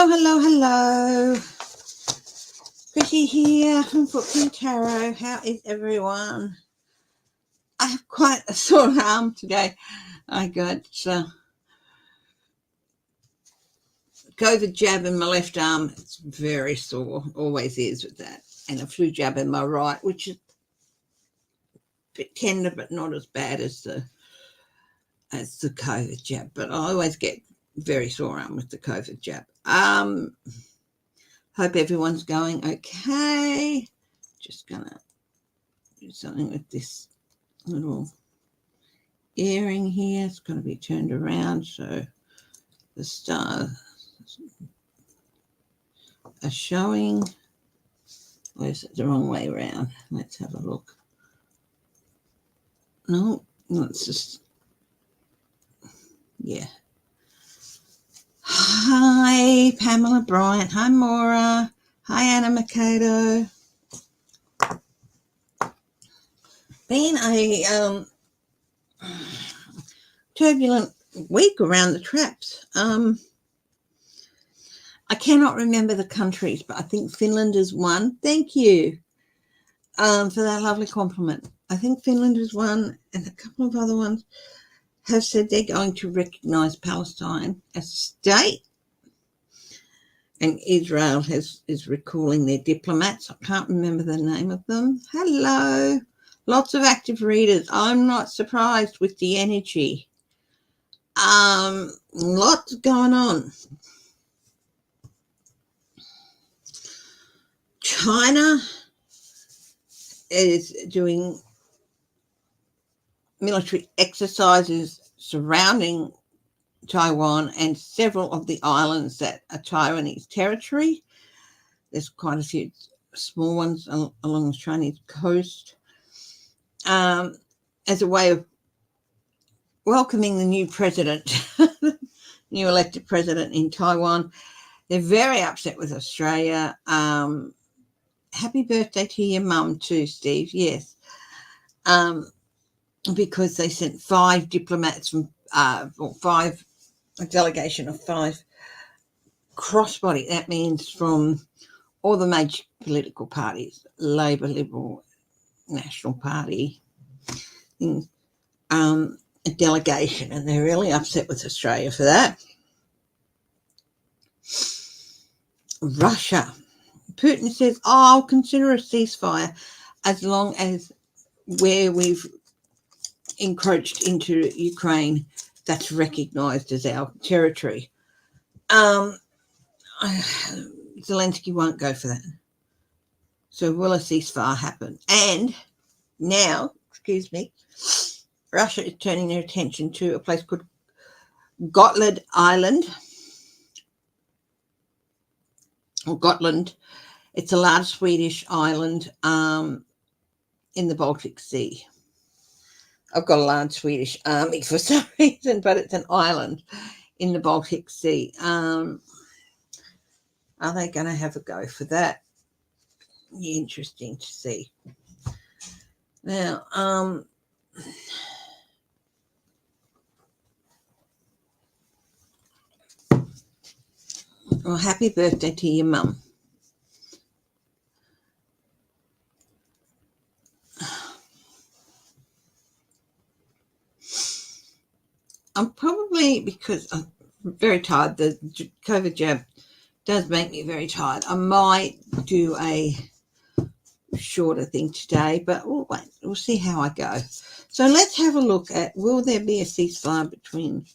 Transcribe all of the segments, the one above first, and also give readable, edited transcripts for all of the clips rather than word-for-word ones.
Hello, hello, hello. Chrissy here from FootPrint Tarot. How is everyone? I have quite a sore arm today. I got COVID jab in my left arm. It's very sore, always is with that. And a flu jab in my right, which is a bit tender but not as bad as the COVID jab. But I always get very sore arm with the COVID jab. Hope everyone's going okay. Just gonna do something with this little earring here. It's going to be turned around so the stars are showing. Or is it the wrong way around? Let's have a look. No, it's just, yeah. Hi, Pamela Bryant. Hi, Maura. Hi, Anna Mikado. Been a turbulent week around the traps. I cannot remember the countries, but I think Finland is one. Thank you for that lovely compliment. I think Finland is one, and a couple of other ones have said they're going to recognise Palestine as a state. And Israel is recalling their diplomats. I can't remember the name of them. Hello. Lots of active readers. I'm not surprised with the energy. Lots going on. China is doing military exercises surrounding Taiwan and several of the islands that are Taiwanese territory. There's quite a few small ones along the Chinese coast. As a way of welcoming the new president, new elected president in Taiwan. They're very upset with Australia. Happy birthday to your mum too, Steve. Yes. Because they sent 5 diplomats from, a delegation of 5 crossbody. That means from all the major political parties, Labor, Liberal, National Party, a delegation, and they're really upset with Australia for that. Russia. Putin says, I'll consider a ceasefire as long as where we've encroached into Ukraine, that's recognised as our territory. Zelensky won't go for that. So will a ceasefire happen? And now, Russia is turning their attention to a place called Gotland Island, or Gotland. It's a large Swedish island in the Baltic Sea. I've got a large Swedish army for some reason, but it's an island in the Baltic Sea. Are they going to have a go for that? Interesting to see. Now, well, happy birthday to your mum. I'm probably, because I'm very tired, the COVID jab does make me very tired. I might do a shorter thing today, but we'll see how I go. So let's have a look at, will there be a ceasefire between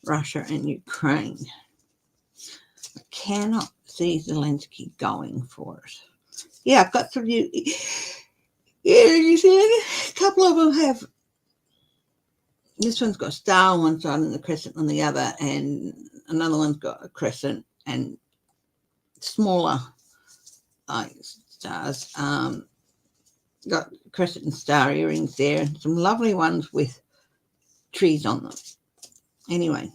Russia and Ukraine? I cannot see Zelensky going for it. Yeah, I've got some new, yeah, you see, a couple of them have, this one's got a star on one side and a crescent on the other, and another one's got a crescent and smaller stars. Got crescent and star earrings there, and some lovely ones with trees on them. Anyway,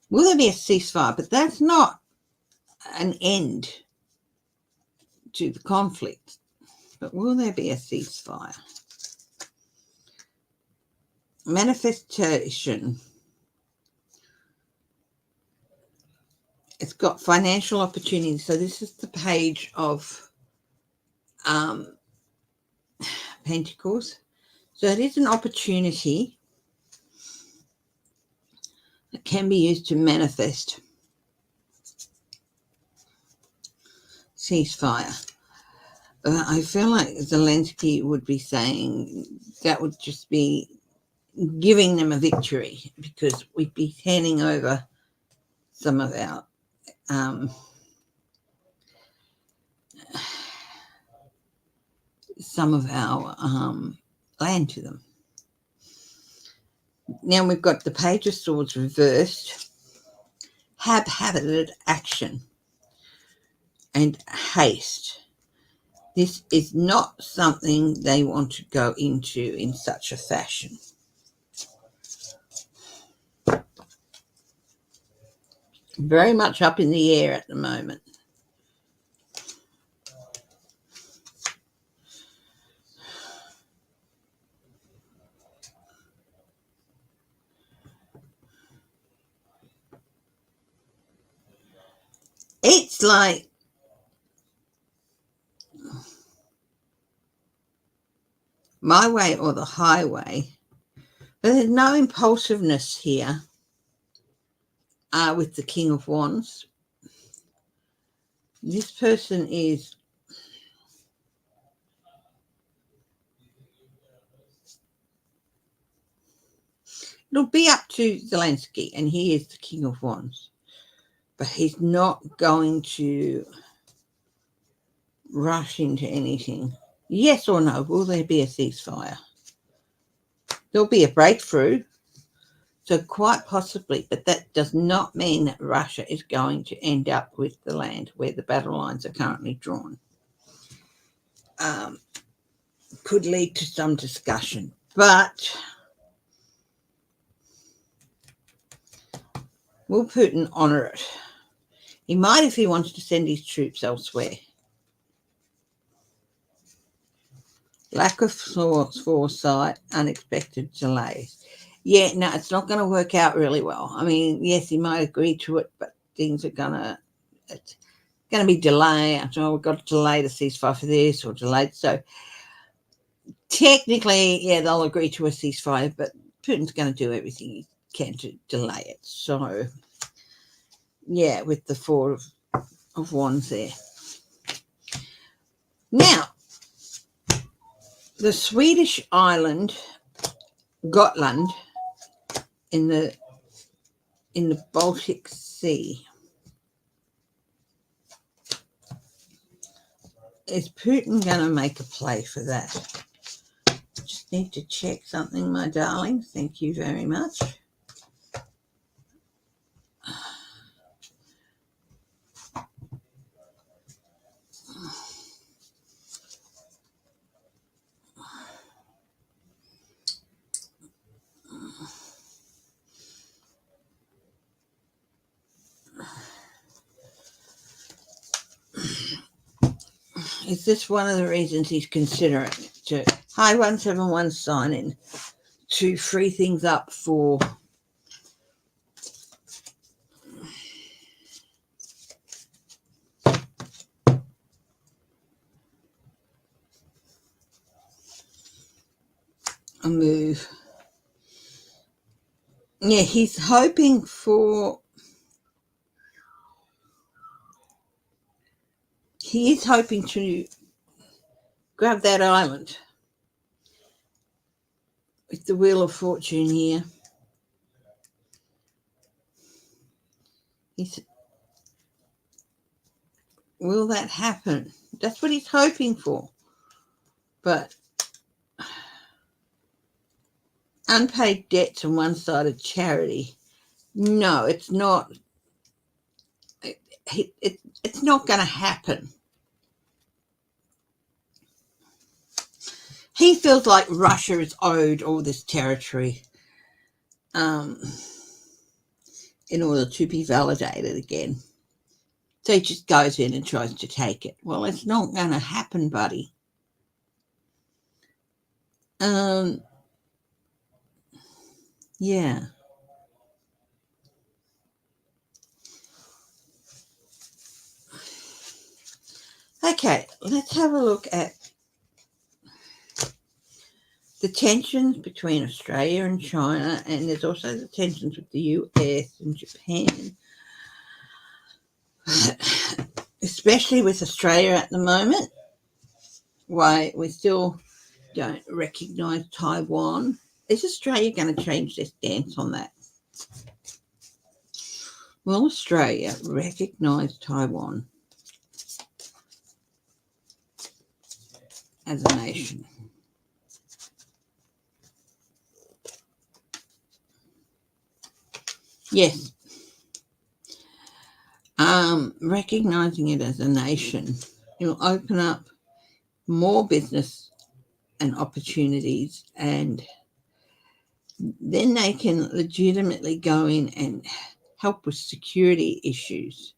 will there be a ceasefire? But that's not an end to the conflict. But will there be a ceasefire? Manifestation got financial opportunities. So this is the page of Pentacles. So it is an opportunity that can be used to manifest ceasefire. I feel like Zelensky would be saying that would just be giving them a victory, because we'd be handing over some of our land to them. Now we've got the Page of Swords reversed, haphazard action and haste. This is not something they want to go into in such a fashion. Very much up in the air at the moment. It's like my way or the highway, but there's no impulsiveness here with the King of Wands. This person is it'll be up to Zelensky, and he is the King of Wands, but he's not going to rush into anything. Yes or no, will there be a ceasefire? There'll be a breakthrough, so quite possibly, but that does not mean that Russia is going to end up with the land where the battle lines are currently drawn. Could lead to some discussion, but will Putin honour it? He might if he wants to send his troops elsewhere. Lack of foresight, unexpected delays. Yeah, no, it's not going to work out really well. I mean, yes, he might agree to it, but things are it's going to be delayed. Oh, we've got to delay the ceasefire for this or delayed. So technically, yeah, they'll agree to a ceasefire, but Putin's going to do everything he can to delay it. So, yeah, with the Four of Wands there. Now, the Swedish island Gotland in the Baltic Sea. Is Putin going to make a play for that? Just need to check something, my darling. Thank you very much. Is this one of the reasons he's considering it? To Hi 171 sign in to free things up for a move? Yeah, he's hoping for. He is hoping to grab that island with the Wheel of Fortune here. Will that happen? That's what he's hoping for. But unpaid debts and one-sided charity. No, it's not. It's not going to happen. He feels like Russia is owed all this territory in order to be validated again. So he just goes in and tries to take it. Well, it's not going to happen, buddy. Yeah. Okay, let's have a look at the tensions between Australia and China, and there's also the tensions with the US and Japan, especially with Australia at the moment, why we still don't recognise Taiwan. Is Australia going to change their stance on that? Will Australia recognise Taiwan as a nation? Yes. Recognising it as a nation, it will open up more business and opportunities, and then they can legitimately go in and help with security issues.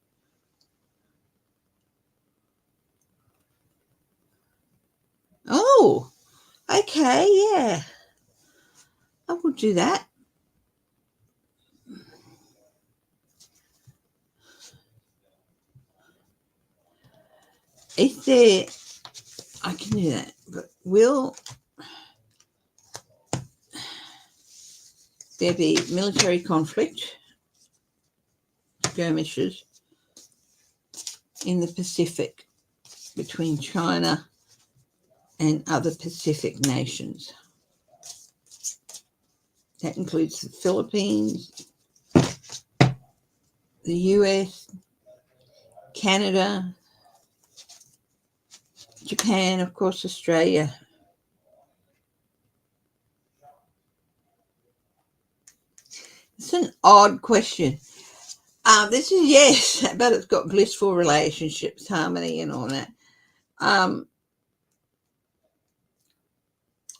Oh, okay, yeah. I will do that. Is there, I can do that, but will there be military conflict, skirmishes in the Pacific between China and other Pacific nations? That includes the Philippines, the US, Canada, Japan, of course, Australia. It's an odd question. This is yes, but it's got blissful relationships, harmony, and all that.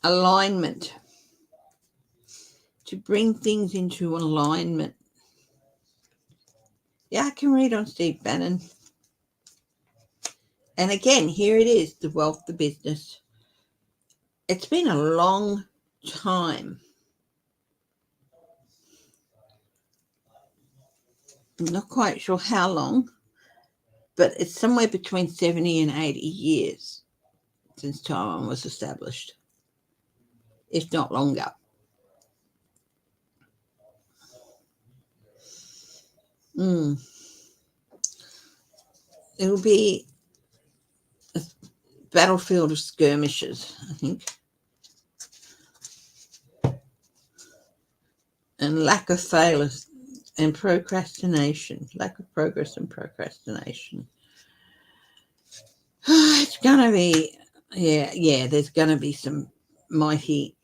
Alignment. To bring things into alignment. Yeah, I can read on Steve Bannon. And again, here it is, the wealth, the business. It's been a long time. I'm not quite sure how long, but it's somewhere between 70 and 80 years since Taiwan was established, if not longer. It'll be a battlefield of skirmishes, I think. And lack of failure and procrastination, lack of progress and procrastination. It's going to be, yeah, there's going to be some mighty,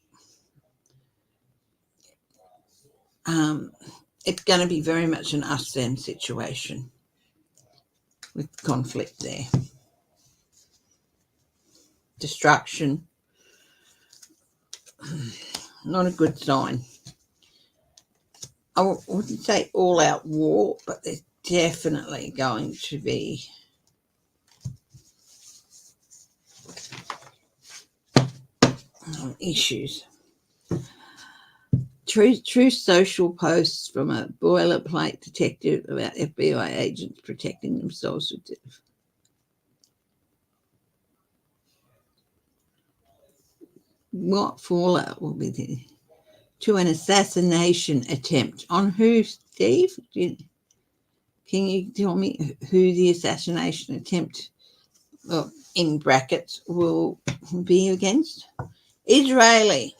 it's going to be very much an us-them situation with conflict there. Destruction, not a good sign. I wouldn't say all-out war, but there's definitely going to be issues. True social posts from a boilerplate detective about FBI agents protecting themselves with what fallout will be there? To an assassination attempt. On who, Steve? Can you tell me who the assassination attempt, well, in brackets, will be against? Israel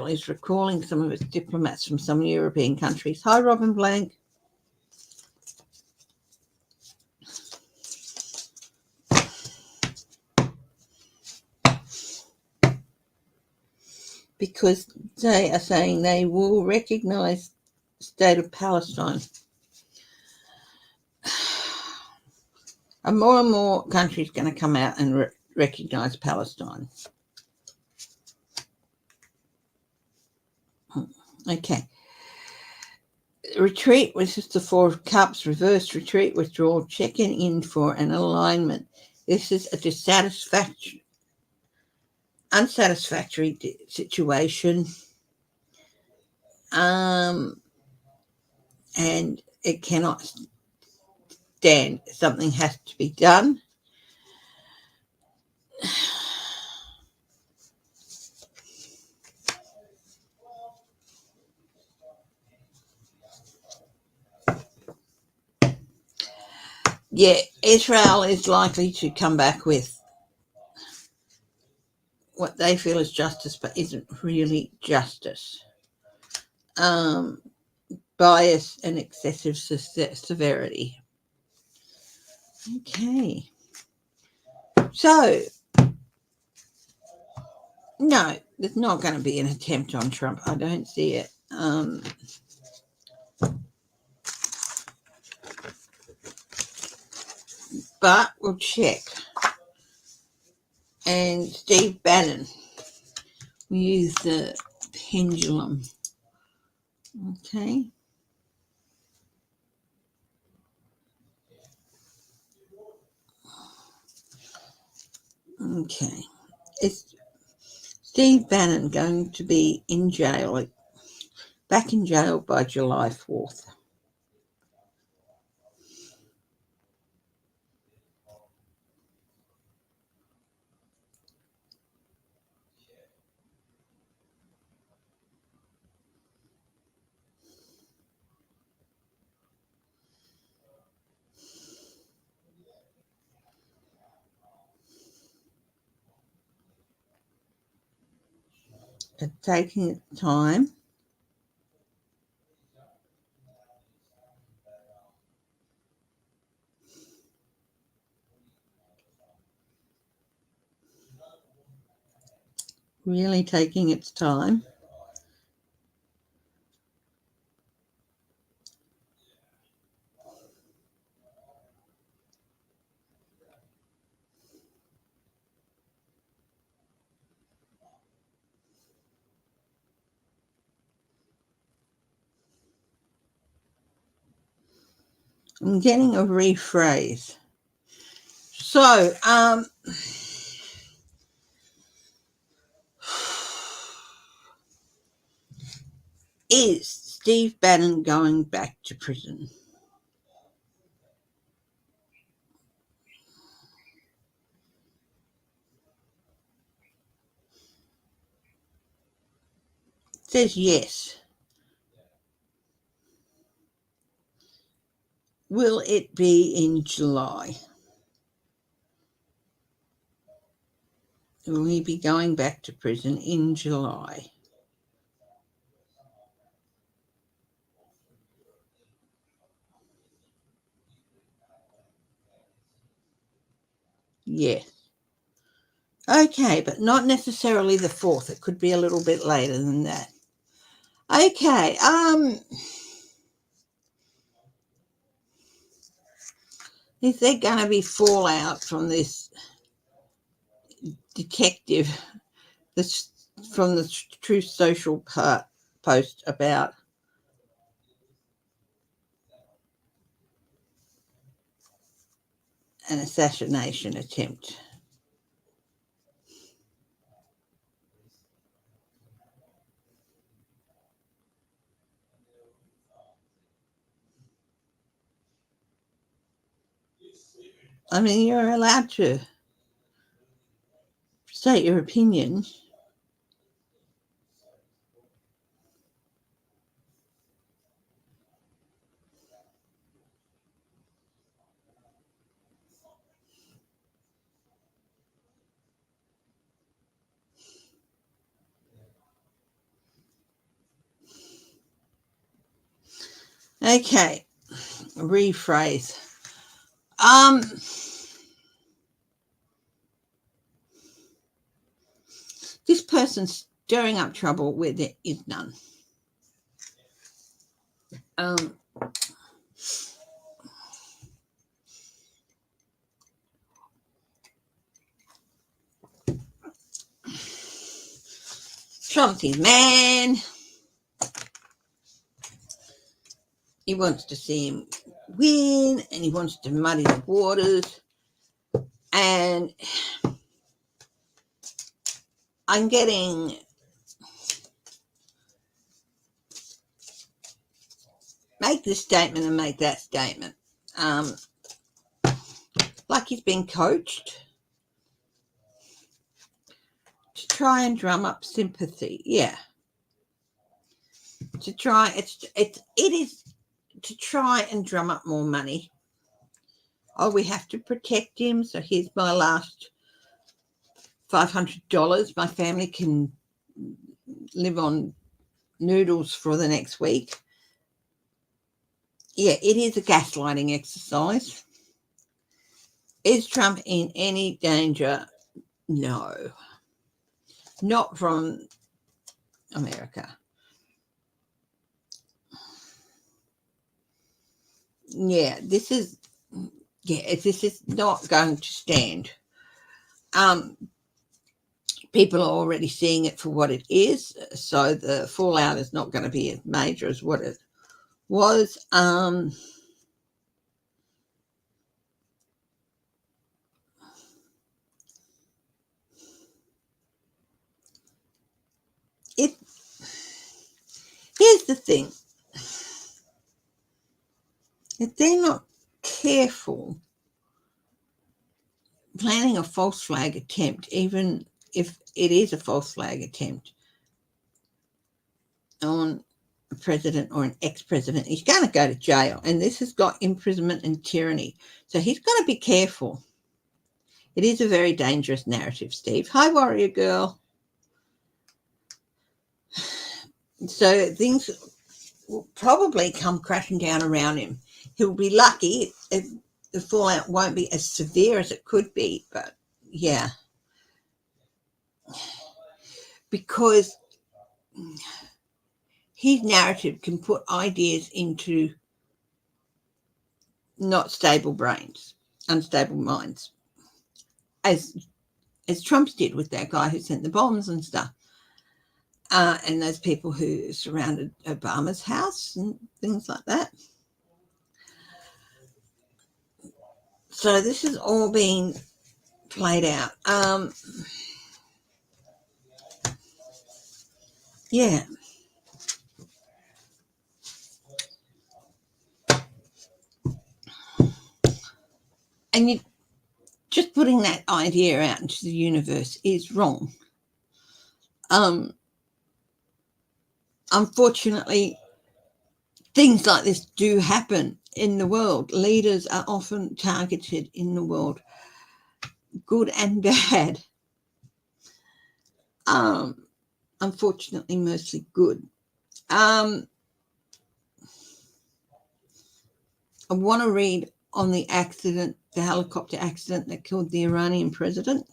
is recalling some of its diplomats from some European countries. Hi, Robin Blank. Because they are saying they will recognise the state of Palestine. And more countries going to come out and recognise Palestine. Okay. Retreat, which is the Four of Cups, reverse retreat, withdrawal, checking in for an alignment. This is a unsatisfactory situation. And it cannot understand something has to be done. Yeah, Israel is likely to come back with what they feel is justice, but isn't really justice. Bias and excessive severity. Okay. So, no, there's not going to be an attempt on Trump. I don't see it. But we'll check. And Steve Bannon, we use the pendulum. Okay. Okay. Is Steve Bannon going to be in jail, back in jail by July 4th? It's taking its time. Really taking its time. I'm getting a rephrase. So, is Steve Bannon going back to prison? It says yes. Will it be in July? Will he be going back to prison in July? Yes. Okay, but not necessarily the 4th. It could be a little bit later than that. Okay, is there going to be fallout from this detective, from the Truth Social post about an assassination attempt? I mean, you're allowed to state your opinion. Okay, rephrase. This person's stirring up trouble where there is none. Trump's his man. He wants to see him win, and he wants to muddy the waters. And I'm getting make this statement and make that statement. like he's been coached to try and drum up sympathy. Yeah. It is to try and drum up more money. Oh, we have to protect him, so here's my last $500. My family can live on noodles for the next week. Yeah, it is a gaslighting exercise. Is Trump in any danger? No, not from America. Yeah, this is not going to stand. People are already seeing it for what it is, so the fallout is not going to be as major as what it was. Here's the thing. If they're not careful, planning a false flag attempt, even if it is a false flag attempt on a president or an ex-president, he's going to go to jail. And this has got imprisonment and tyranny. So he's got to be careful. It is a very dangerous narrative, Steve. Hi, warrior girl. So things will probably come crashing down around him. He'll be lucky if the fallout won't be as severe as it could be. But yeah, because his narrative can put ideas into not stable brains, unstable minds, as Trump's did with that guy who sent the bombs and stuff, and those people who surrounded Obama's house and things like that. So this is all being played out. Yeah. And you just putting that idea out into the universe is wrong. Unfortunately, things like this do happen in the world. Leaders are often targeted in the world, good and bad. Unfortunately, mostly good. I want to read on the accident, the helicopter accident that killed the Iranian president.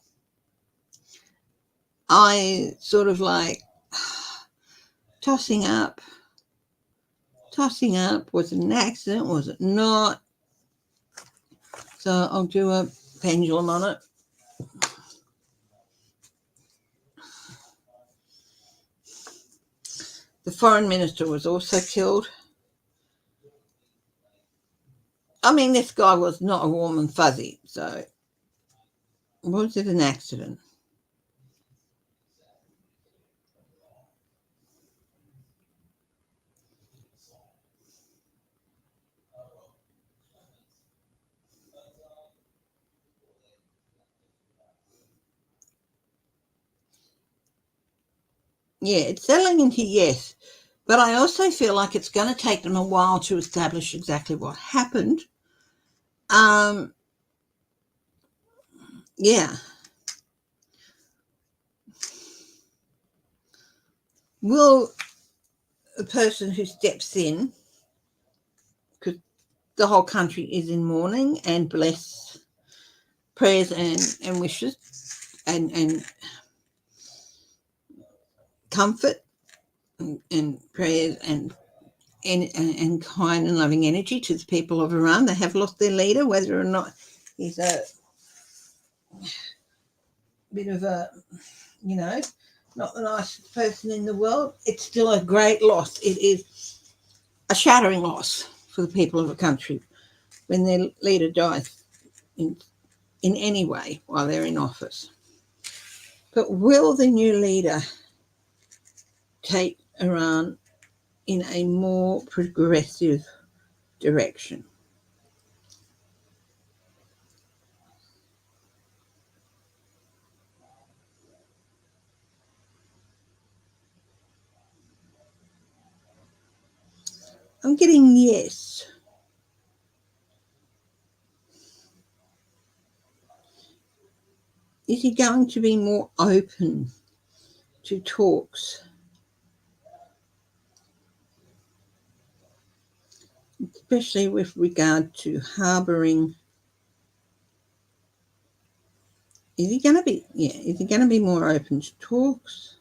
I sort of like tossing up. Was it an accident? Was it not? So I'll do a pendulum on it. The foreign minister was also killed. I mean, this guy was not a warm and fuzzy, so was it an accident? Yeah, it's settling into yes. But I also feel like it's going to take them a while to establish exactly what happened. Yeah. Will a person who steps in, because the whole country is in mourning, and bless prayers and wishes and comfort and prayers and kind and loving energy to the people of Iran. They have lost their leader, whether or not he's a bit of a, not the nicest person in the world. It's still a great loss. It is a shattering loss for the people of a country when their leader dies in any way while they're in office. But will the new leader take Iran in a more progressive direction? I'm getting yes. Is he going to be more open to talks? Especially with regard to harbouring. Is he going to be, is he going to be more open to talks?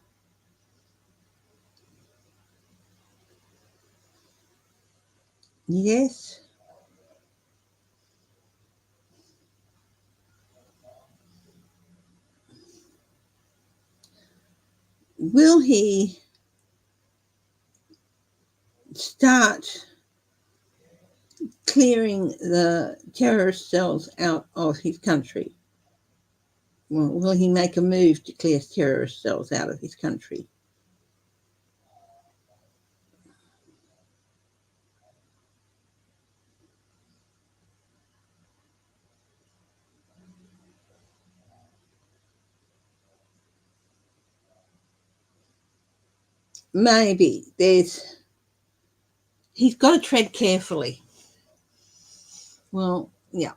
Yes. Will he start clearing the terrorist cells out of his country? Well, will he make a move to clear terrorist cells out of his country? Maybe. He's got to tread carefully. Well, yeah.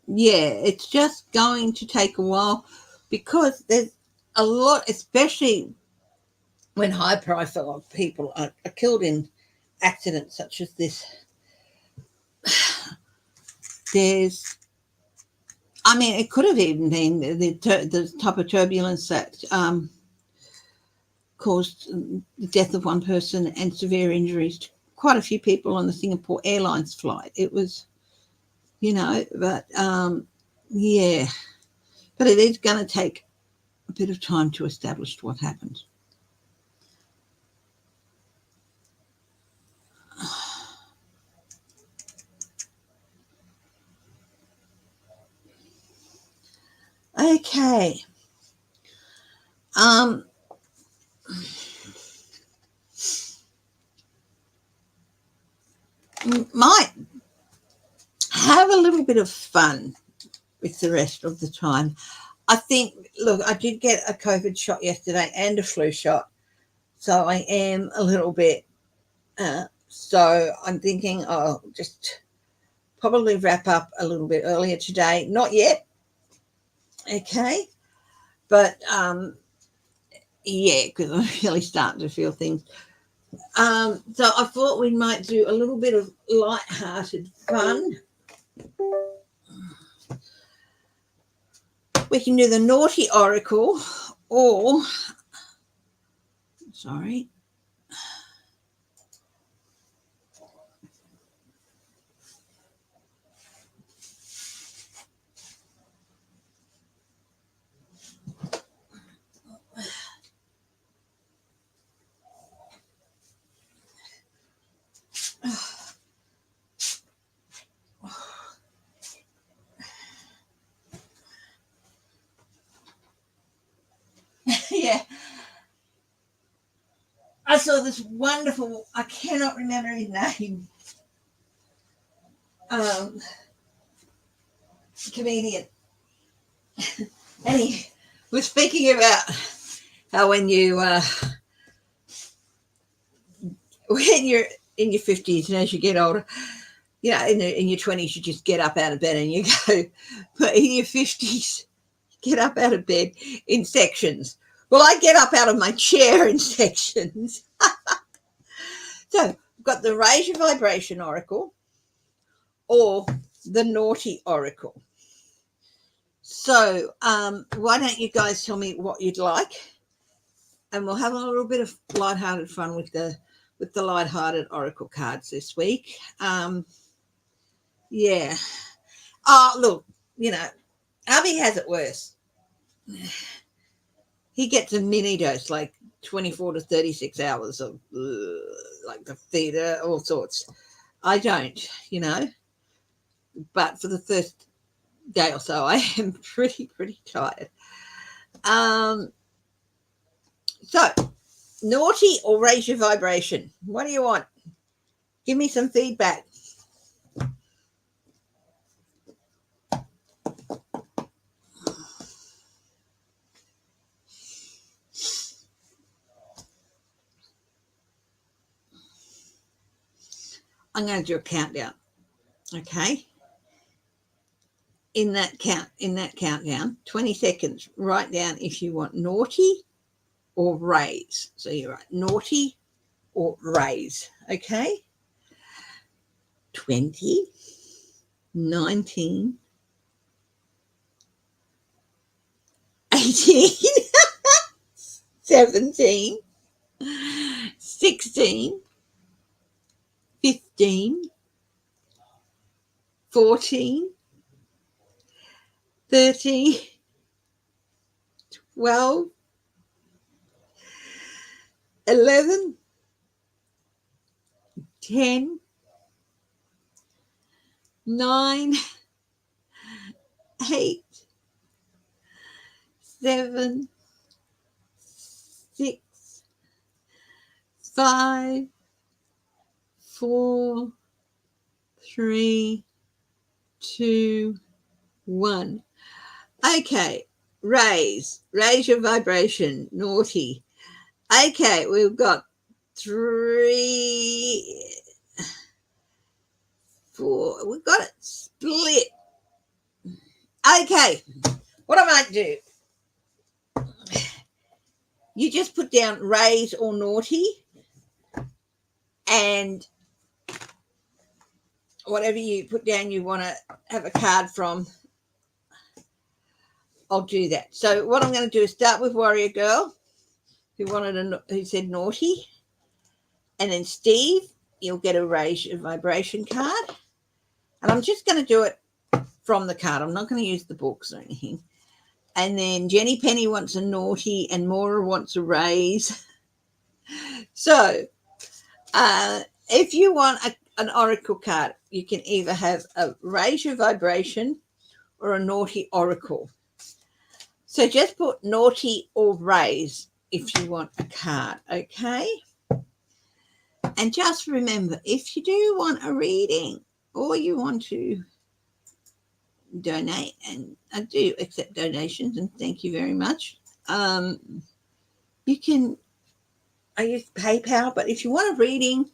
Yeah, it's just going to take a while because there's a lot, especially when high profile people are killed in accidents such as this. It could have even been the type of turbulence that caused the death of one person and severe injuries to quite a few people on the Singapore Airlines flight. It was, but yeah, but it is going to take a bit of time to establish what happened. Okay. Might have a little bit of fun with the rest of the time. I think, look, I did get a COVID shot yesterday and a flu shot. So I am a little bit, so I'm thinking I'll just probably wrap up a little bit earlier today. Not yet. Okay. But yeah, because I'm really starting to feel things. So I thought we might do a little bit of light-hearted fun. We can do the naughty oracle or, sorry. Yeah. I saw this wonderful, I cannot remember his name, comedian. And he was speaking about how when you're in your 50s and as you get older, in your 20s, you just get up out of bed and you go. But in your 50s, get up out of bed in sections. Well, I get up out of my chair in sections. So I've got the raise your vibration oracle or the naughty oracle. So why don't you guys tell me what you'd like, and we'll have a little bit of lighthearted fun with the lighthearted oracle cards this week. Yeah. Oh, look, Abby has it worse. He gets a mini dose, like 24 to 36 hours of like the theatre, all sorts. I don't, but for the first day or so, I am pretty tired. So, naughty or raise your vibration? What do you want? Give me some feedback. I'm going to do a countdown. Okay. In that countdown, 20 seconds, write down if you want naughty or raise. So you write naughty or raise. Okay. 20, 19, 18, 17, 16, 15, 14, 13, 12, 11, 10, 9, 8, 7, 6, 5, 4, 3, 2, 1. Okay, raise your vibration, naughty. Okay, we've got 3, 4. We've got it split. Okay, what I might do, you just put down raise or naughty, and whatever you put down you want to have a card from, I'll do that. So what I'm going to do is start with Warrior Girl, who said naughty, and then Steve, you'll get a raise your vibration card, and I'm just going to do it from the card. I'm not going to use the books or anything. And then Jenny Penny wants a naughty, and Maura wants a raise. So if you want an oracle card, you can either have a raise your vibration or a naughty oracle. So just put naughty or raise if you want a card, okay? And just remember, if you do want a reading or you want to donate, and I do accept donations, and thank you very much, you can, I use PayPal, but if you want a reading,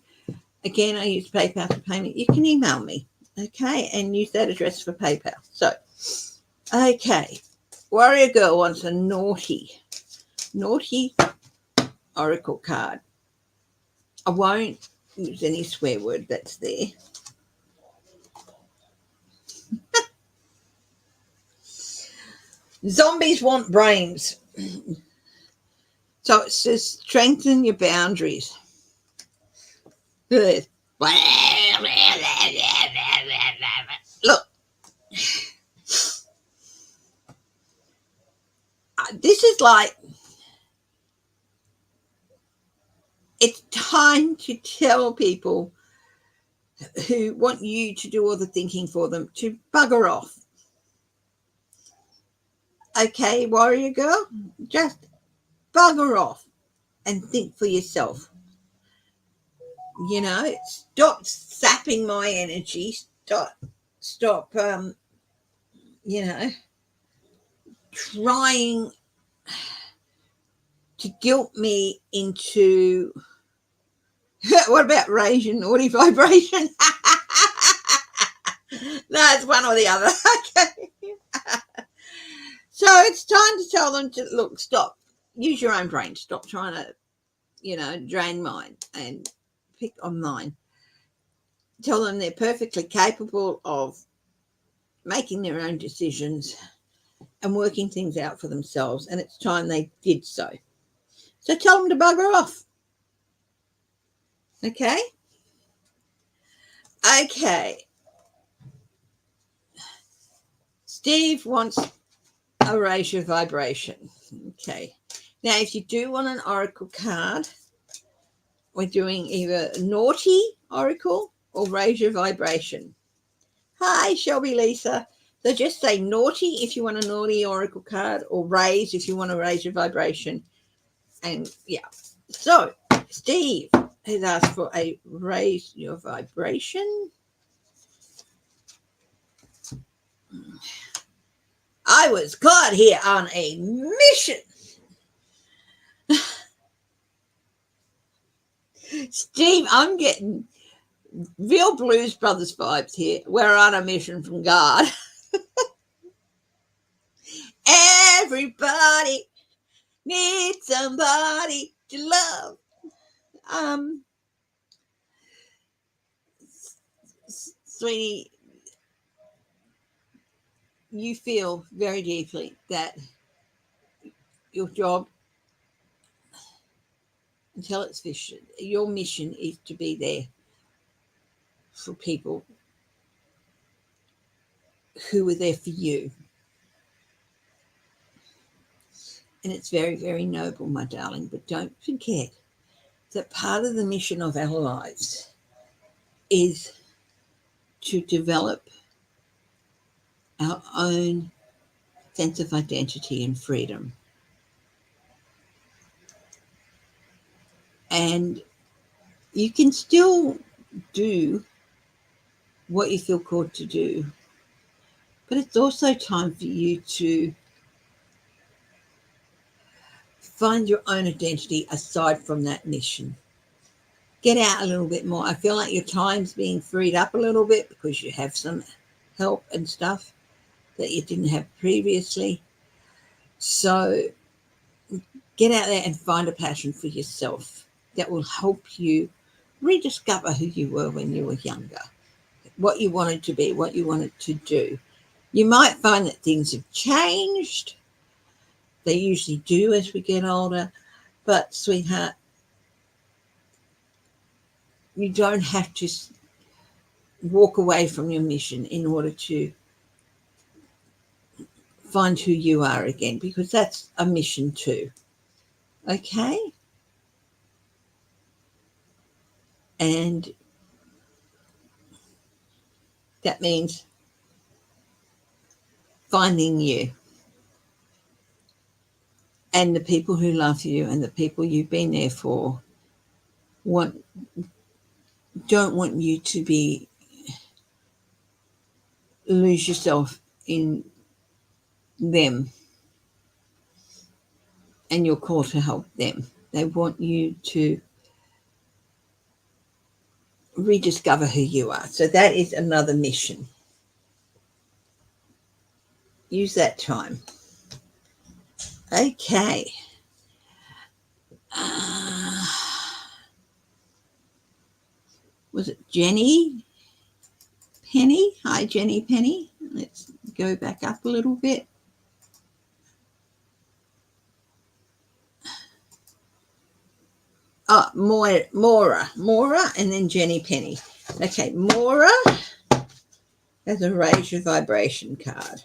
again, I use PayPal for payment. You can email me, okay, and use that address for PayPal. So, okay, Warrior Girl wants a naughty oracle card. I won't use any swear word that's there. Zombies want brains. So it says strengthen your boundaries. Look, this is like, it's time to tell people who want you to do all the thinking for them to bugger off. Okay, Warrior Girl, just bugger off and think for yourself. You know, stop sapping my energy. Stop, you know, trying to guilt me into, what about raise your naughty vibration? No, it's one or the other. Okay. So it's time to tell them to, look, stop. Use your own brain. Stop trying to, you know, drain mine and pick on mine. Tell them they're perfectly capable of making their own decisions and working things out for themselves, and it's time they did so. So tell them to bugger off. Okay? Okay. Steve wants a raise your vibration. Okay. Now, if you do want an oracle card, we're doing either naughty oracle or raise your vibration. Hi, Shelby Lisa. So just say naughty if you want a naughty oracle card, or raise if you want to raise your vibration. And yeah. So Steve has asked for a raise your vibration. I was caught here on a mission. Steve, I'm getting real Blues Brothers vibes here. We're on a mission from God. Everybody needs somebody to love. Sweetie, you feel very deeply that your job, until it's finished, your mission is to be there for people who are there for you. And it's very, very noble, my darling. But don't forget that part of the mission of our lives is to develop our own sense of identity and freedom. And you can still do what you feel called to do, but it's also time for you to find your own identity aside from that mission. Get out a little bit more. I feel like your time's being freed up a little bit because you have some help and stuff that you didn't have previously. So get out there and find a passion for yourself that will help you rediscover who you were when you were younger, what you wanted to be, what you wanted to do. You might find that things have changed. They usually do as we get older. But, sweetheart, you don't have to walk away from your mission in order to find who you are again, because that's a mission too. Okay? And that means finding you and the people who love you and the people you've been there for don't want you to lose yourself in them and your call to help them. They want you to rediscover who you are. So that is another mission. Use that time. Okay. Was it Jenny Penny? Hi, Jenny Penny. Let's go back up a little bit. Oh, Maura, and then Jenny Penny. Okay, Maura has a raise your vibration card.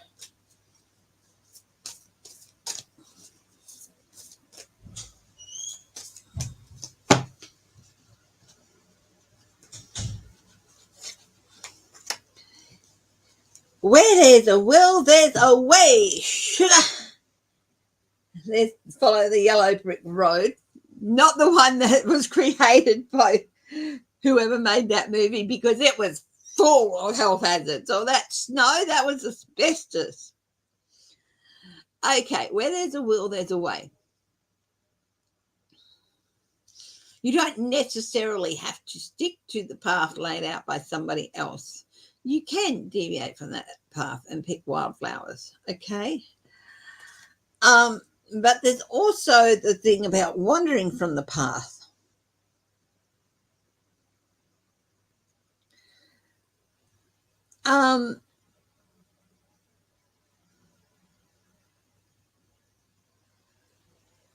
Where there's a will, there's a way, sugar. Let's follow the yellow brick road, not the one that was created by whoever made that movie, because it was full of health hazards. All that snow, that was asbestos. Okay, where there's a will, there's a way. You don't necessarily have to stick to the path laid out by somebody else. You can deviate from that path and pick wildflowers, okay? But there's also the thing about wandering from the path.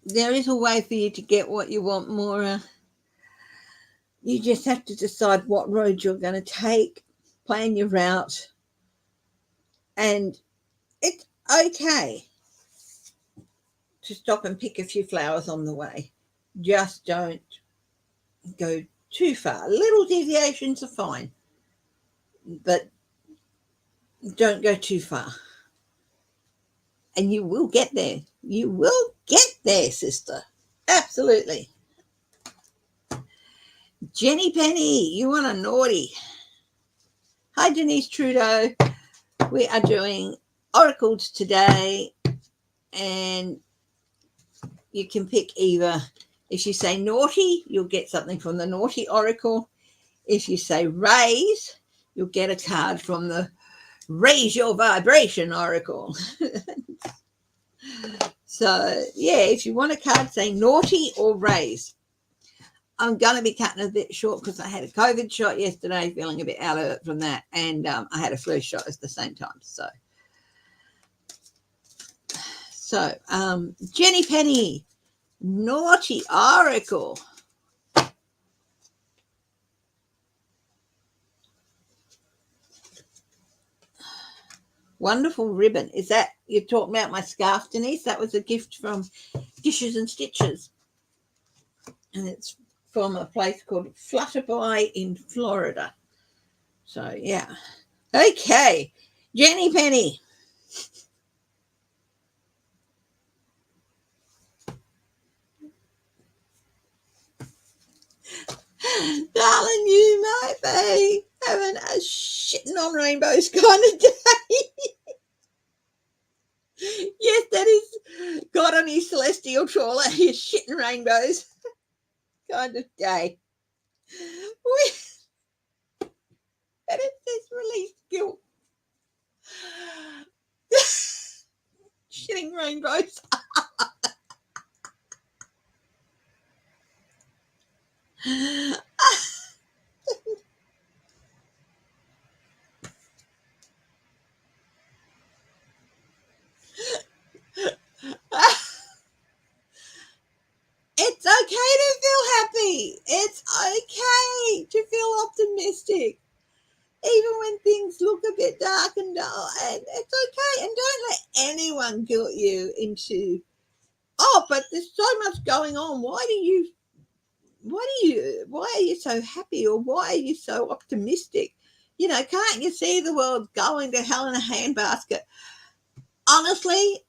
There is a way for you to get what you want, Maura. You just have to decide what road you're going to take, plan your route, and it's okay to stop and pick a few flowers on the way. Just don't go too far. Little deviations are fine, but don't go too far. And you will get there. You will get there, sister. Absolutely. Jenny Penny, you want a naughty. Hi, Denise Trudeau. We are doing oracles today, and you can pick either. If you say naughty, you'll get something from the naughty oracle. If you say raise, you'll get a card from the Raise Your Vibration Oracle. So, yeah, if you want a card, say naughty or raise. I'm going to be cutting a bit short because I had a COVID shot yesterday, feeling a bit out of it from that, and I had a flu shot at the same time. So Jenny Penny, naughty oracle. Wonderful ribbon. Is that you're talking about my scarf, Denise? That was a gift from Dishes and Stitches, and it's from a place called Flutterby in Florida. So yeah, okay, Jenny Penny. Darling, you might be having a shitting on rainbows kind of day. Yes, that is God on his celestial trawler, his shitting rainbows kind of day. And it says release guilt. Shitting rainbows. It's okay to feel happy. It's okay to feel optimistic. Even when things look a bit dark and dull, and it's okay. And don't let anyone guilt you into, but there's so much going on. Why are you so happy, or why are you so optimistic? Can't you see the world going to hell in a handbasket? Honestly,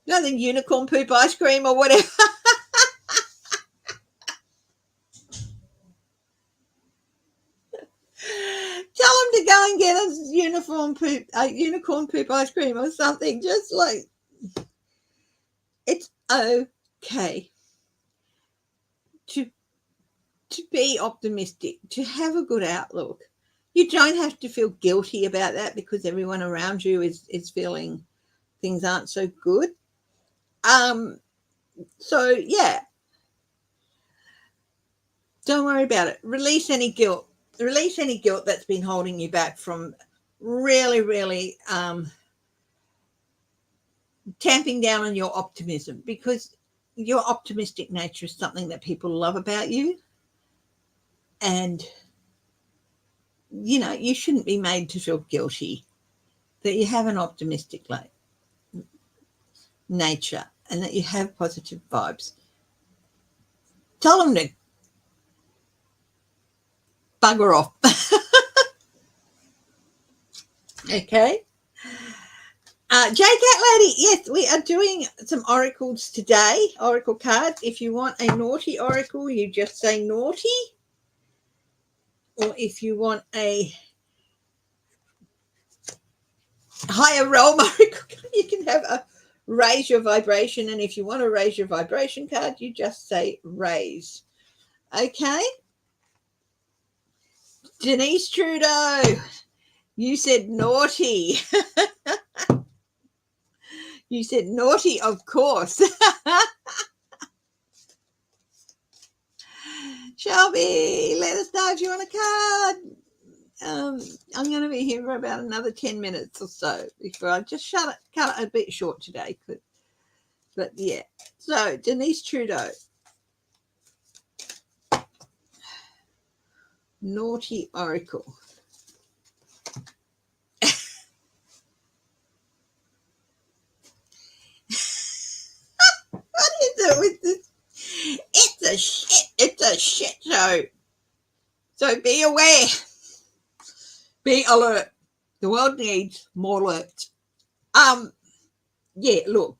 nothing unicorn poop ice cream or whatever. Tell them to go and get a unicorn poop ice cream or something. Just like, it's okay to be optimistic, to have a good outlook. You don't have to feel guilty about that because everyone around you is feeling things aren't so good. So yeah, don't worry about it. Release any guilt that's been holding you back from really tamping down on your optimism, because your optimistic nature is something that people love about you. And you shouldn't be made to feel guilty that you have an optimistic nature and that you have positive vibes. Tell them to bugger off. Okay. J Cat Lady, yes, we are doing some oracles today, oracle cards. If you want a naughty oracle, you just say naughty. Or if you want a higher realm oracle, you can have a raise your vibration. And if you want to raise your vibration card, you just say raise. Okay. Denise Trudeau, you said naughty. You said naughty, of course. Shelby, let us know if you want a card. I'm going to be here for about another 10 minutes or so before I just cut it a bit short today. But yeah. So, Denise Trudeau. Naughty oracle. What is it with this? It's a shit show. So be aware. Be alert. The world needs more alerts. Yeah, look.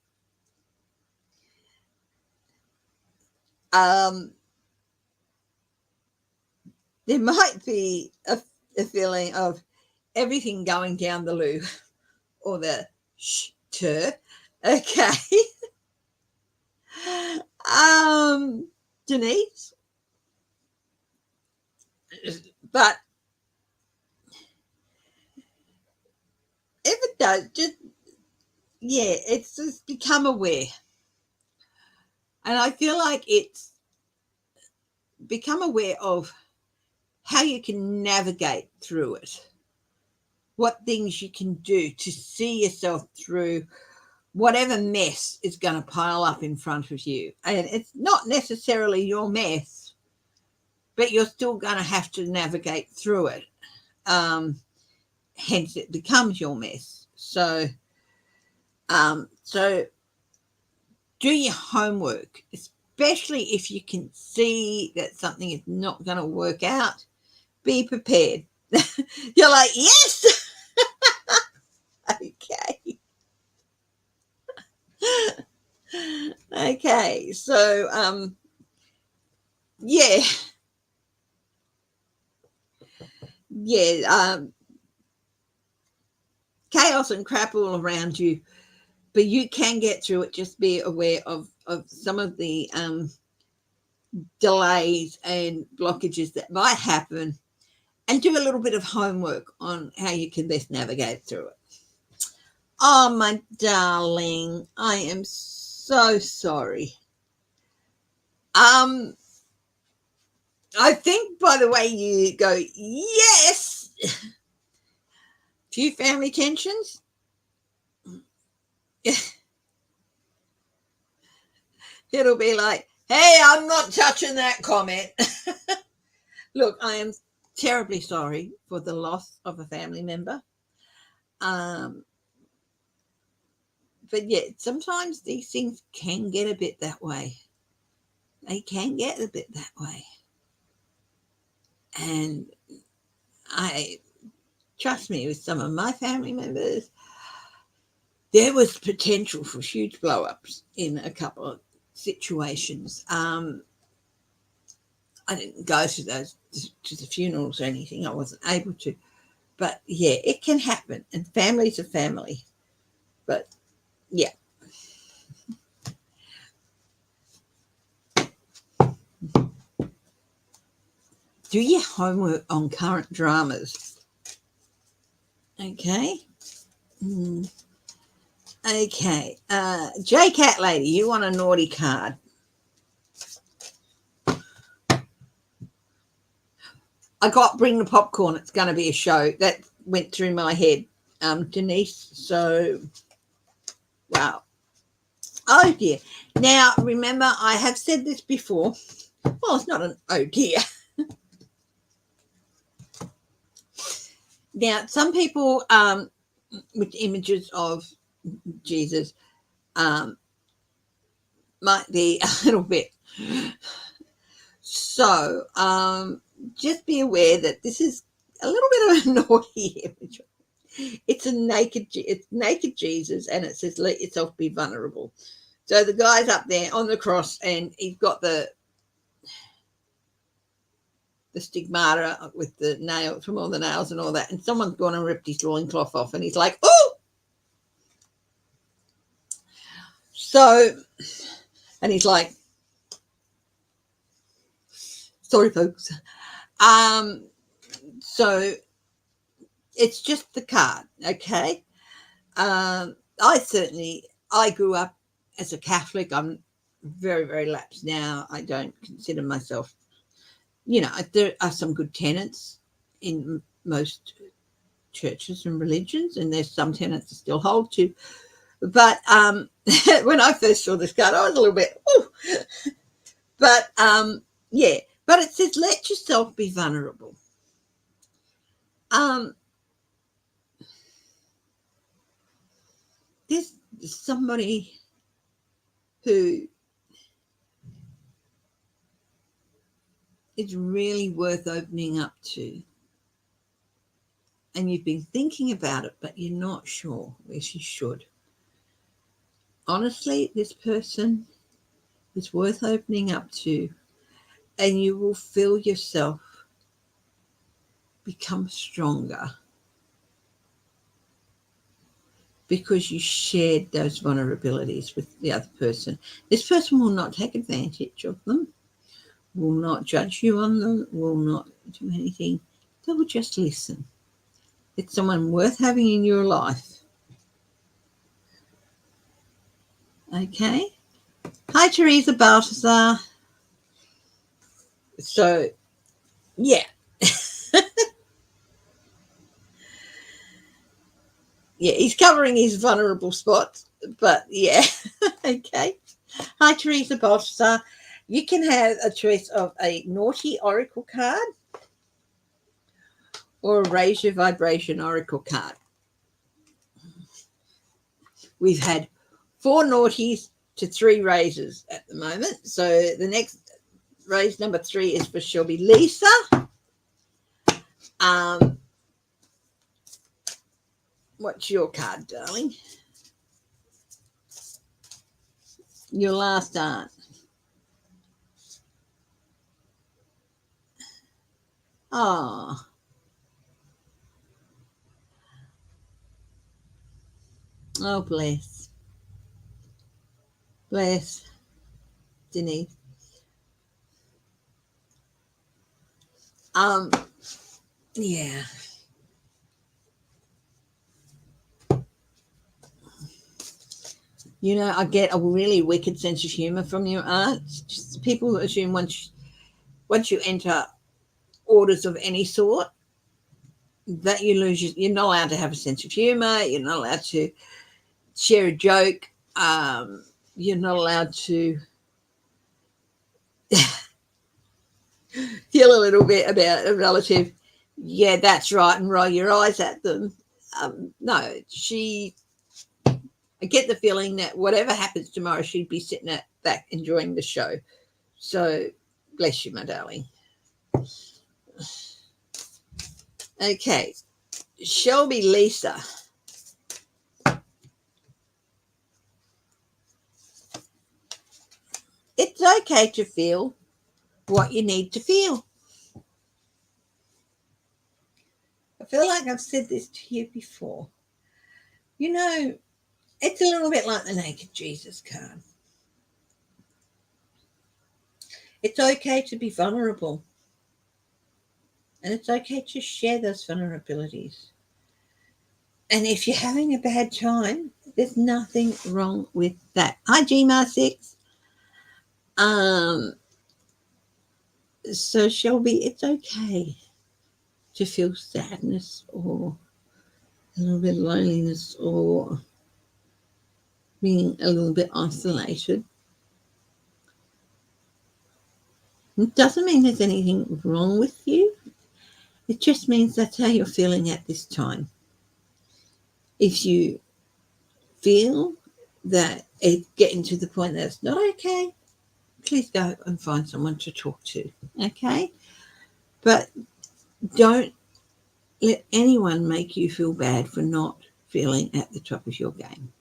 There might be a feeling of everything going down the loo or the shitter. Okay. Denise, but if it does, just it's just become aware. And I feel like it's become aware of how you can navigate through it, what things you can do to see yourself through whatever mess is going to pile up in front of you. And it's not necessarily your mess, but you're still going to have to navigate through it. Hence, it becomes your mess. So do your homework, especially if you can see that something is not going to work out. Be prepared. You're like, yes. Okay. Okay. So, yeah. Chaos and crap all around you, but you can get through it. Just be aware of some of the delays and blockages that might happen, and do a little bit of homework on how you can best navigate through it. Oh, my darling, I am so sorry. I think by the way you go, yes. Few family tensions. It'll be like, hey, I'm not touching that comment. Look, I am terribly sorry for the loss of a family member. But sometimes these things can get a bit that way. They can get a bit that way. And trust me, with some of my family members, there was potential for huge blow-ups in a couple of situations. I didn't go to the funerals or anything. I wasn't able to. But, it can happen. And family's a family. But, yeah. Do your homework on current dramas. Okay. Okay. J Cat Lady, you want a naughty card. I got Bring the Popcorn. It's going to be a show. That went through my head, Denise. So, wow. Oh, dear. Now, remember, I have said this before. Well, it's not an oh, dear. Now, some people with images of Jesus might be a little bit. So, just be aware that this is a little bit of a naughty image. It's naked Jesus, and it says, let yourself be vulnerable. So the guy's up there on the cross, and he's got the stigmata with the nails, from all the nails and all that, and someone's gone and ripped his loincloth off, and he's like, oh! So, and he's like, sorry, folks. So it's just the card, okay? I grew up as a Catholic. I'm very, very lapsed now. I don't consider myself, there are some good tenets in most churches and religions, and there's some tenets I still hold to. But when I first saw this card, I was a little bit, ooh. But but it says, let yourself be vulnerable. There's somebody who is really worth opening up to, and you've been thinking about it, but you're not sure if you should. Honestly, this person is worth opening up to, and you will feel yourself become stronger because you shared those vulnerabilities with the other person. This person will not take advantage of them, will not judge you on them, will not do anything. They will just listen. It's someone worth having in your life. Okay. Hi, Teresa Balthazar. So, yeah. Yeah, he's covering his vulnerable spots, but yeah. Okay. Hi, Teresa Balthazar. You can have a choice of a naughty oracle card or a raise your vibration oracle card. We've had 4 naughties to 3 raises at the moment. So the next raise number 3 is for Shelby Lisa. What's your card, darling? Your last aunt. Oh. Oh, bless. Bless. Denise. Yeah. You know, I get a really wicked sense of humor from your aunt. Just people assume once you enter orders of any sort that you lose you're not allowed to have a sense of humor, you're not allowed to share a joke, you're not allowed to feel a little bit about a relative. Yeah, that's right, and roll your eyes at them. No, I get the feeling that whatever happens tomorrow, she'd be sitting back enjoying the show. So bless you, my darling. Okay, Shelby Lisa. It's okay to feel what you need to feel. I feel like I've said this to you before. You know, it's a little bit like the Naked Jesus card. It's okay to be vulnerable. And it's okay to share those vulnerabilities. And if you're having a bad time, there's nothing wrong with that. Hi, GMAR6. So Shelby, it's okay to feel sadness or a little bit of loneliness or being a little bit isolated. It doesn't mean there's anything wrong with you. It just means that's how you're feeling at this time. If you feel that it's getting to the point that it's not okay, please go and find someone to talk to, okay? But don't let anyone make you feel bad for not feeling at the top of your game,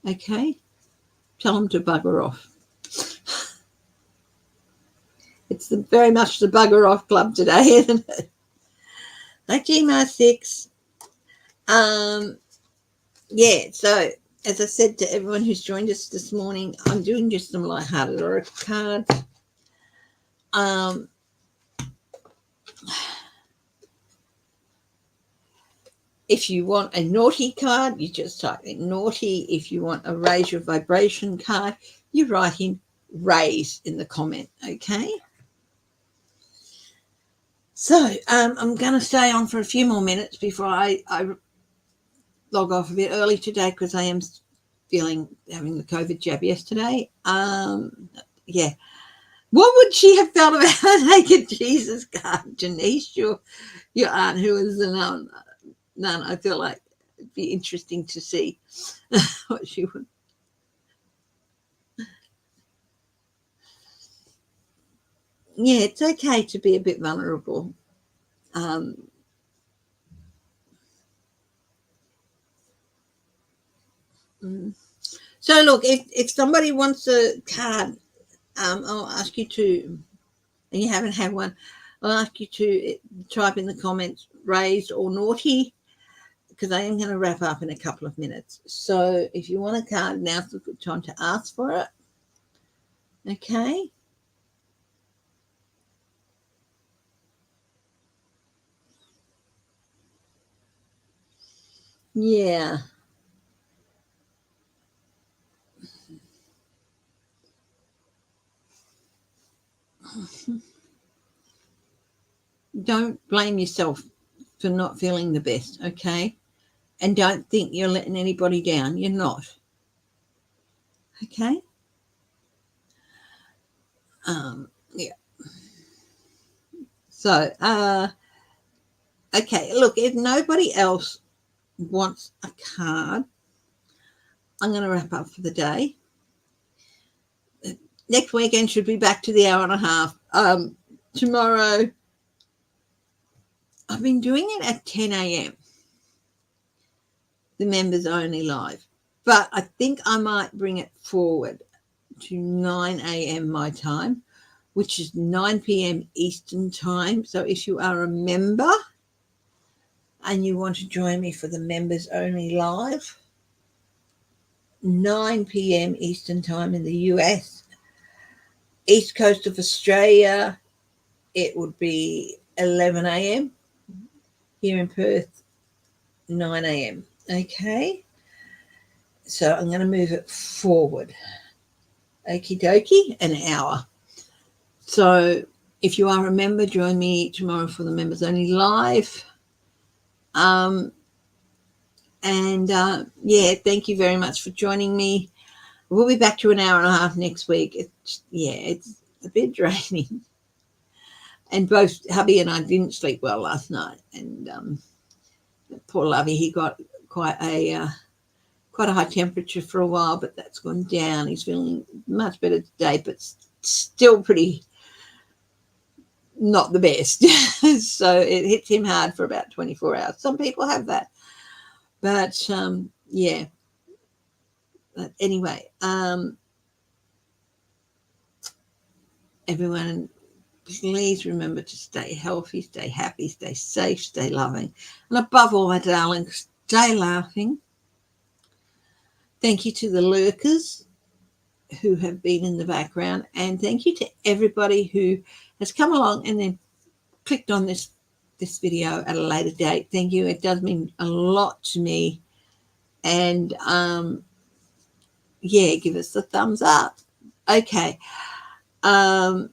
okay? Tell them to bugger off. It's very much the bugger off club today, isn't it? Like GMAR6. Yeah, so as I said to everyone who's joined us this morning, I'm doing just some lighthearted oracle cards. If you want a naughty card, you just type in naughty. If you want a raise your vibration card, you write in raise in the comment, okay? So I'm going to stay on for a few more minutes before I log off a bit early today because I am having the COVID jab yesterday. Yeah. What would she have felt about a Naked Jesus card, Janice, your aunt who is a nun? I feel like it'd be interesting to see what she would. Yeah, it's okay to be a bit vulnerable. So look, if somebody wants a card, I'll ask you to, and you haven't had one, I'll ask you to type in the comments raised or naughty. because I am going to wrap up in a couple of minutes. So if you want a card, now's the good time to ask for it. Okay. Yeah. Don't blame yourself for not feeling the best, okay? And don't think you're letting anybody down. You're not. Okay? Yeah. So, okay, look, if nobody else wants a card, I'm going to wrap up for the day. Next weekend should be back to the hour and a half. Tomorrow, I've been doing it at 10 a.m., the members only live. But I think I might bring it forward to 9 a.m. my time, which is 9 p.m. Eastern time. So if you are a member and you want to join me for the members only live, 9 p.m. Eastern time in the US, East Coast of Australia, it would be 11 a.m. Here in Perth, 9 a.m. Okay, so I'm going to move it forward. Okie dokie, an hour. So if you are a member, join me tomorrow for the members only live. Yeah, thank you very much for joining me. We'll be back to an hour and a half next week. It's a bit draining. And both hubby and I didn't sleep well last night. And poor Lovey, he got quite a high temperature for a while, but that's gone down. He's feeling much better today, but still pretty not the best. So it hits him hard for about 24 hours. Some people have that. But, yeah. But anyway, everyone, please remember to stay healthy, stay happy, stay safe, stay loving. And above all, my darlings, stay laughing. Thank you to the lurkers who have been in the background. And thank you to everybody who has come along and then clicked on this video at a later date. Thank you. It does mean a lot to me. And, yeah, give us the thumbs up. Okay. So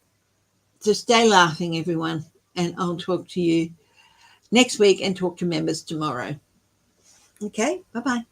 stay laughing, everyone. And I'll talk to you next week and talk to members tomorrow. Okay. Bye-bye.